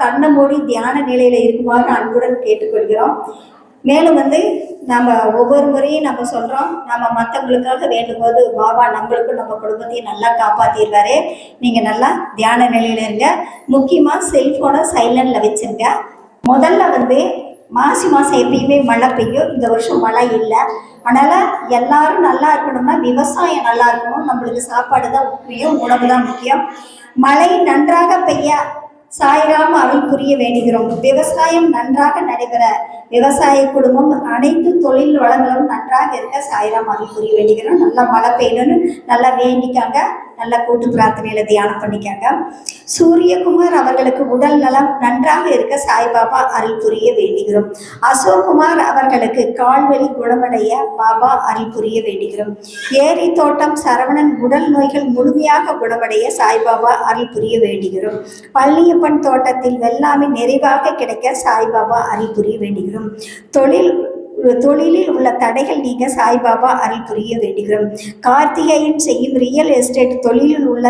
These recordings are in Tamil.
கண்ணை மூடி தியான நிலையில் இருக்குமாறு அன்புடன் கேட்டுக்கொள்கிறோம். மேலும் நம்ம ஒவ்வொரு முறையும் நம்ம சொல்கிறோம், நம்ம மற்றவங்களுக்காக வேண்டும்போது பாபா நம்மளுக்கும் நம்ம குடும்பத்தையும் நல்லா காப்பாற்றிடுவாரு. நீங்கள் நல்லா தியான நிலையில் இருங்க. முக்கியமாக செல்ஃபோனை சைலண்டில் வச்சுருங்க. முதல்ல மாசி மாதம் எப்பயுமே மழை பெய்யும். இந்த வருஷம் மழை இல்லை. அதனால் எல்லாரும் நல்லா இருக்கணும்னா விவசாயம் நல்லா இருக்கணும். நம்மளுக்கு சாப்பாடு தான் முக்கியம், உணவு தான் முக்கியம். மழை நன்றாக பெய்ய சாய்ராம் அருள் புரிய வேண்டுகிறோம். விவசாயம் நன்றாக நடைபெற விவசாய குடும்பம் அனைத்து தொழில் வளங்களும் நன்றாக இருக்க சாய்ராம் அருள் புரிய வேண்டுகிறோம். நல்லா மழை பெய்யணும்னு நல்லா வேண்டிக்காங்க. நல்லா கூட்டு பிரார்த்தனையில தியானம் பண்ணிக்காங்க. சூரியகுமார் அவர்களுக்கு உடல் நலம் நன்றாக இருக்க சாய்பாபா அருள் புரிய வேண்டுகிறோம். அசோக்குமார் அவர்களுக்கு கால்வலி குணமடைய பாபா அருள் புரிய வேண்டுகிறோம். ஏரி தோட்டம் சரவணன் உடல் நோய்கள் முழுமையாக குணமடைய சாய்பாபா அருள் புரிய வேண்டுகிறோம். பழனியப்பன் தோட்டத்தில் வெள்ளாமை நிறைவாக கிடைக்க சாய்பாபா அருள் புரிய வேண்டுகிறோம். தொழிலில் உள்ள தடைகள் நீங்க சாய்பாபா அருள் புரிய வேண்டுகிறோம். கார்த்திகேயன் செய்யும் ரியல் எஸ்டேட் தொழிலில் உள்ள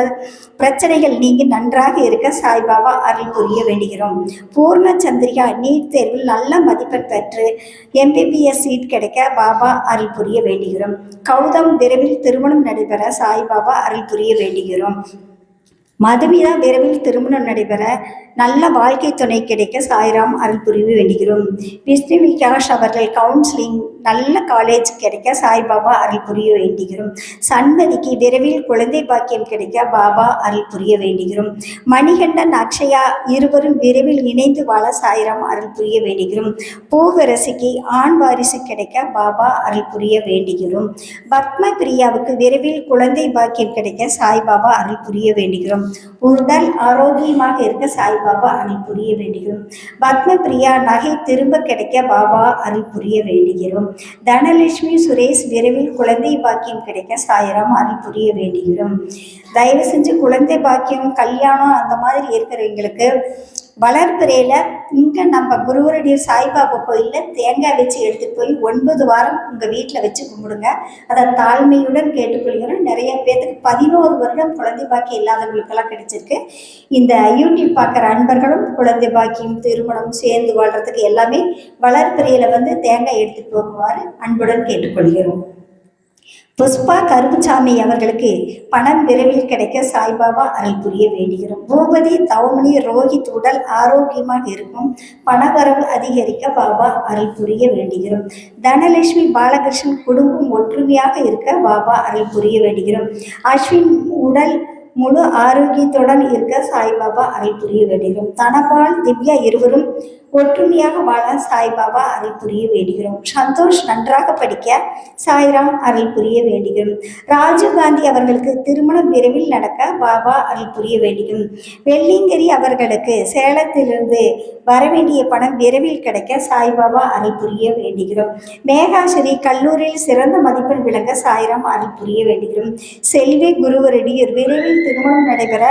பிரச்சனைகள் நீங்க நன்றாக இருக்க சாய்பாபா அருள் புரிய வேண்டுகிறோம். பூர்ண சந்திரிகா நீட் தேர்வில் நல்ல மதிப்பெண் பெற்று MBBS சீட் கிடைக்க பாபா அருள் புரிய வேண்டுகிறோம். கௌதம் விரைவில் திருமணம் நடைபெற சாய்பாபா அருள் புரிய வேண்டுகிறோம். மதுமிதா விரைவில் திருமணம் நடைபெற நல்ல வாழ்க்கை துணை கிடைக்க சாய்ராம் அருள் புரிய வேண்டுகிறோம். விஷ்ணு விகாஷ் அவர்கள் கவுன்சிலிங் நல்ல காலேஜ் கிடைக்க சாய்பாபா அருள் புரிய வேண்டுகிறோம். சண்பதிக்கு விரைவில் குழந்தை பாக்கியம் கிடைக்க பாபா அருள் புரிய வேண்டுகிறோம். மணிகண்டன் அக்ஷயா இருவரும் விரைவில் இணைந்து வாழ சாய்ராம் அருள் புரிய வேண்டுகிறோம். பூவரசிக்கு ஆண் வாரிசு கிடைக்க பாபா அருள் புரிய வேண்டுகிறோம். பத்ம பிரியாவுக்கு விரைவில் குழந்தை பாக்கியம் கிடைக்க சாய்பாபா அருள் புரிய வேண்டுகிறோம். உடல் ஆரோக்கியமாக இருக்க சாய்பாபா அருள் புரிய வேண்டுகிறோம். பத்ம பிரியா நகை திரும்ப கிடைக்க பாபா அருள் புரிய வேண்டுகிறோம். தனலட்சுமி சுரேஷ் விரைவில் குழந்தை பாக்கியம் கிடைக்க சாய்ராம் அருள் புரிய வேண்டுகிறோம். தயவு செஞ்சு குழந்தை பாக்கியம் கல்யாணம் அந்த மாதிரி இருக்கிறவங்களுக்கு வளர்ப்பிறையில் இங்கே நம்ம குருவருடைய சாய்பாபா கோயிலில் தேங்காய் வச்சு எடுத்துகிட்டு போய் 9 வாரம் உங்கள் வீட்டில் வச்சு கும்பிடுங்க. அதை தாழ்மையுடன் கேட்டுக்கொள்கிறோம். நிறைய பேர்த்துக்கு 11 வருடம் குழந்தை பாக்கியம் இல்லாதவங்களுக்கெல்லாம் கிடைச்சிருக்கு. இந்த யூடியூப் பார்க்குற அன்பர்களும் குழந்தை பாக்கியம் திருமணம் சேர்ந்து வாழ்கிறதுக்கு எல்லாமே வளர்ப்பிறையில் தேங்காய் எடுத்துகிட்டு போகுமாறு அன்புடன் கேட்டுக்கொள்கிறோம். புஷ்பா கருப்புசாமி அவர்களுக்கு பணம் விரைவில் கிடைக்க சாய்பாபா அருள் புரிய வேண்டுகிறோம். பூபதி தவமணி ரோஹித் உடல் ஆரோக்கியமாக இருக்கும். பணவரவு அதிகரிக்க பாபா அருள் புரிய வேண்டுகிறோம். தனலட்சுமி பாலகிருஷ்ணன் குடும்பம் ஒற்றுமையாக இருக்க பாபா அருள் புரிய வேண்டுகிறோம். அஸ்வின் உடல் முழு ஆரோக்கியத்துடன் இருக்க சாய்பாபா அருள் புரிய வேண்டுகிறோம். தனபால் திவ்யா இருவரும் ஒற்றுமையாக வாழ சாய்பாபா அருள் புரிய வேண்டுகிறோம். சந்தோஷ் நன்றாக படிக்க சாய்ராம் அருள் புரிய வேண்டுகிறோம். ராஜீவ்காந்தி அவர்களுக்கு திருமணம் விரைவில் நடக்க பாபா அருள் புரிய வேண்டுகிறோம். வெள்ளிங்கரி அவர்களுக்கு சேலத்திலிருந்து வரவேண்டிய பணம் விரைவில் கிடைக்க சாய்பாபா அருள் புரிய வேண்டுகிறோம். மேகாஸ்ரீ கல்லூரியில் சிறந்த மதிப்பெண் விளங்க சாய்ராம் அருள் புரிய வேண்டுகிறோம். செல்வி குருவரடியூர் விரைவில் திருமணம் நடைபெற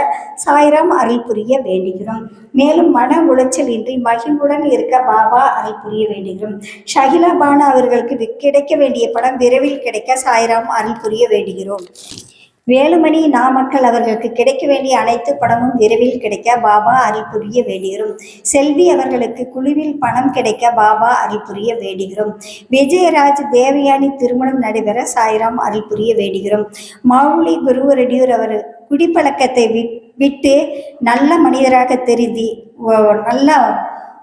சாய்ராம் அருள் புரிய வேண்டுகிறோம். மேலும் மன உளைச்சல் இன்றி மகிழ்வுடன் இருக்க பாபா அருள் புரிய வேண்டுகிறோம். ஷகிலா பானு அவர்களுக்கு கிடைக்க வேண்டிய பணம் விரைவில் கிடைக்க சாய்ராம் அருள் புரிய வேண்டுகிறோம். வேலுமணி நாமக்கல் அவர்களுக்கு கிடைக்க வேண்டிய அனைத்து பணமும் விரைவில் கிடைக்க பாபா அருள் புரிய வேண்டுகிறோம். செல்வி அவர்களுக்கு குழுவில் பணம் கிடைக்க பாபா அருள் புரிய வேண்டுகிறோம். விஜயராஜ் தேவயானி திருமணம் நடைபெற சாய்ராம் அருள் புரிய வேண்டுகிறோம். மௌலி குருவரடியூர் அவர் குடிப்பழக்கத்தை விட்டு நல்ல மனிதராக தெரிந்து நல்ல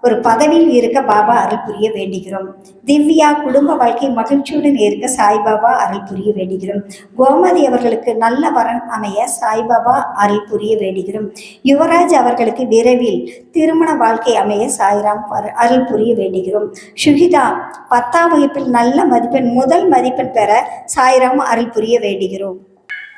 ஒரு பதவியில் இருக்க பாபா அருள் புரிய வேண்டுகிறோம். திவ்யா குடும்ப வாழ்க்கை மகிழ்ச்சியுடன் இருக்க சாய்பாபா அருள் புரிய வேண்டுகிறோம். கோமதி அவர்களுக்கு நல்ல வரன் அமைய சாய்பாபா அருள் புரிய வேண்டுகிறோம். யுவராஜ் அவர்களுக்கு விரைவில் திருமண வாழ்க்கை அமைய சாய்ராம் அருள் புரிய வேண்டுகிறோம். சுகிதா 10ஆம் வகுப்பில் நல்ல மதிப்பெண் முதல் மதிப்பெண் பெற சாய்ராம் அருள் புரிய வேண்டுகிறோம்.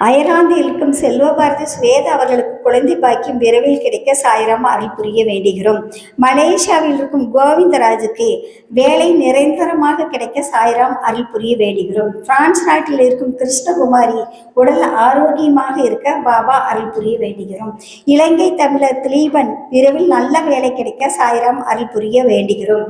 அயர்லாந்தில் இருக்கும் செல்வபாரதி ஸ்வேதா அவர்களுக்கு குழந்தை பாக்கியம் விரைவில் கிடைக்க சாய்ராம் அருள் புரிய வேண்டுகிறோம். மலேசியாவில் இருக்கும் கோவிந்தராஜுக்கு வேலை நிரந்தரமாக கிடைக்க சாய்ராம் அருள் புரிய வேண்டுகிறோம். பிரான்ஸ் நாட்டில் இருக்கும் கிருஷ்ணகுமாரி உடல் ஆரோக்கியமாக இருக்க பாபா அருள் புரிய வேண்டுகிறோம். இலங்கை தமிழர் திலீபன் விரைவில் நல்ல வேலை கிடைக்க சாய்ராம் அருள் புரிய வேண்டுகிறோம்.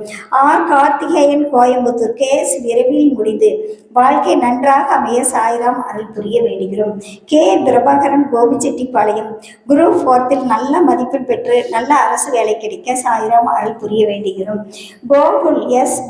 கார்த்திகேயன் கோயம்புத்தூர் கேஸ் விரைவில் முடிந்து வாழ்க்கை நன்றாக அமைய சாய்ராம் அருள் புரிய வேண்டுகிறோம். கே பிரபாகரன் கோபிச்செட்டிப்பாளையம் குரூப் 4 நல்ல மதிப்பெண் பெற்று நல்ல அரசு வேலை கிடைக்க சாய்ராம் அருள் புரிய வேண்டுகிறோம்.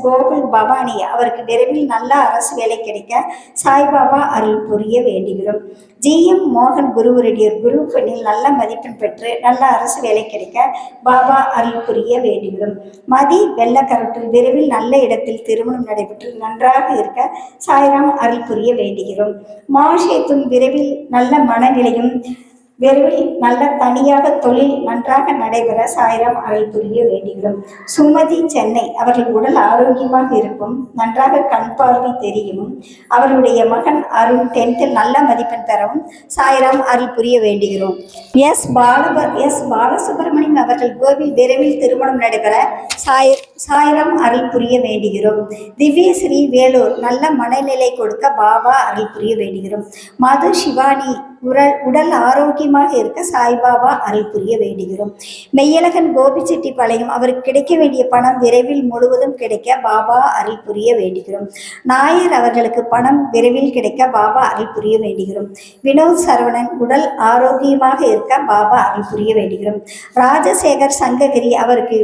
கோகுல் பவானி அவருக்கு விரைவில் நல்ல அரசு வேலை கிடைக்க சாய்பாபா அருள் புரிய வேண்டுகிறோம். GM மோகன் குருவரடியர் குரூப் 1 நல்ல மதிப்பெண் பெற்று நல்ல அரசு வேலை கிடைக்க பாபா அருள் புரிய வேண்டுகிறோம். மதி வெள்ளக்கரட்டில் விரைவில் நல்ல இடத்தில் திருமணம் நடைபெற்று நன்றாக இருக்க சாய்ராம் அருள் புரிய வேண்டுகிறோம். மாஷேத்தும் விரைவில் நல்ல மனநிலையும் விரைவில் நல்ல தனியாக தொழில் நன்றாக நடைபெற சாய்ராம் அருள் புரிய வேண்டுகிறோம். சுமதி சென்னை அவர்கள் உடல் ஆரோக்கியமாக இருக்கும், நன்றாக கண் பார்வை தெரியும். அவருடைய மகன் அருண் 10th நல்ல மதிப்பெண் பெறவும் சாய்ராம் அருள் புரிய வேண்டுகிறோம். எஸ் பாலசுப்ரமணியம் அவர்கள் கோவில் விரைவில் திருமணம் நடைபெற சாய்ராம் அருள் புரிய வேண்டுகிறோம். திவ்யஸ்ரீ வேலூர் நல்ல மனநிலை கொடுக்க பாபா அருள் புரிய வேண்டுகிறோம். மது சிவானி உடல் ஆரோக்கியமாக இருக்க சாய்பாபா அருள் புரிய வேண்டுகிறோம். மெய்யழகன் கோபிச்செட்டிப்பாளையம் அவருக்கு கிடைக்க வேண்டிய பணம் விரைவில் முழுவதும் கிடைக்க பாபா அருள் புரிய வேண்டுகிறோம். நாயர் அவர்களுக்கு பணம் விரைவில் கிடைக்க பாபா அருள் புரிய வேண்டுகிறோம். வினோத் சரவணன் உடல் ஆரோக்கியமாக இருக்க பாபா அருள் புரிய வேண்டுகிறோம். ராஜசேகர் சங்ககிரி அவருக்கு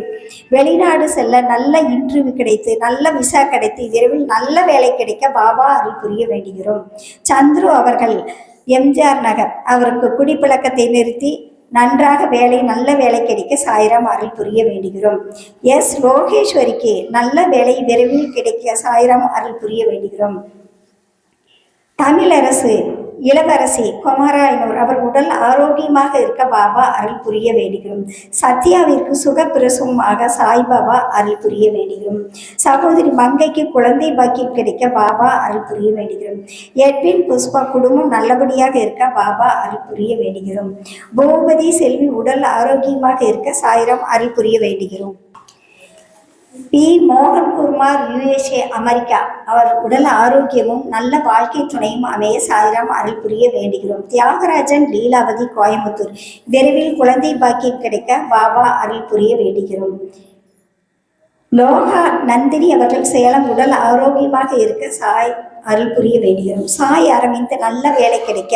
வெளிநாடு செல்ல நல்ல இன்டர்வியூ கிடைத்து நல்ல விசா கிடைத்து விரைவில் நல்ல வேலை கிடைக்க பாபா அருள் புரிய வேண்டுகிறோம். சந்துரு அவர்கள் MGR நகர் அவருக்கு குடிப்பழக்கத்தை நிறுத்தி நன்றாக நல்ல வேலை கிடைக்க சாய்ராம் அருள் புரிய வேண்டுகிறோம். எஸ் லோகேஸ்வரிக்கு நல்ல வேலை விரைவில் கிடைக்க சாய்ராம் அருள் புரிய வேண்டுகிறோம். தமிழரசு இளவரசி குமாராயனூர் அவர் உடல் ஆரோக்கியமாக இருக்க பாபா அருள் புரிய வேண்டுகிறோம். சத்யாவிற்கு சுகப்பிரசவமாக சாய்பாபா அருள் புரிய வேண்டுகிறோம். சகோதரி மங்கைக்கு குழந்தை பாக்கியம் கிடைக்க பாபா அருள் புரிய வேண்டுகிறோம். எட்வின் புஷ்பா குடும்பம் நல்லபடியாக இருக்க பாபா அருள் புரிய வேண்டுகிறோம். பூபதி செல்வி உடல் ஆரோக்கியமாக இருக்க சாய்ராம் அருள் புரிய வேண்டுகிறோம். பி மோகன்குமார் USA அமெரிக்கா அவர் உடல் ஆரோக்கியமும் நல்ல வாழ்க்கை துணையும் அமைய சாய்ராம் அருள் புரிய வேண்டுகிறோம். தியாகராஜன் லீலாவதி கோயம்புத்தூர் விரைவில் குழந்தை பாக்கியம் கிடைக்க பாபா அருள் புரிய வேண்டுகிறோம். லோகா நந்தினி அவர்கள் சேலம் உடல் ஆரோக்கியமாக இருக்க சாய் அருள் புரிய வேண்டுகிறோம். சாய் அரவிந்த் நல்ல வேலை கிடைக்க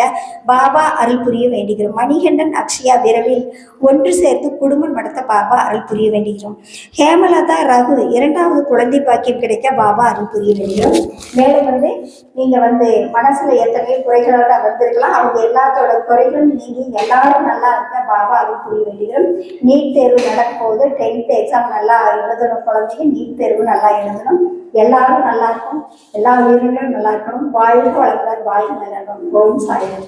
பாபா அருள் புரிய வேண்டுகிறோம். மணிகண்டன் அக்ஷயா விரைவில் ஒன்று சேர்த்து குடும்பம் நடத்த பாபா அருள் புரிய வேண்டுகிறோம். ஹேமலதா ரகு 2வது குழந்தை பாக்கியம் கிடைக்க பாபா அருள் புரிய வேண்டுகிறோம். மேலும் நீங்கள் மனசுல எத்தனையோ குறைகளோட வந்திருக்கலாம், அவங்க எல்லாத்தோட குறைகளும் நீங்கி எல்லாரும் நல்லா இருக்க பாபா அருள் புரிய வேண்டுகிறோம். நீட் தேர்வு நடக்கும் போது 10th எக்ஸாம் நல்லா எழுதணும், குழந்தைங்க நீட் தேர்வு நல்லா எழுதணும், எல்லாரும் நல்லா இருக்கும், எல்லா உயிரினங்களும் நல்லா இருக்கணும். வாழ்க வளமுடன், வாழ்க நலனுடன். ஓம் சாய்ராம்.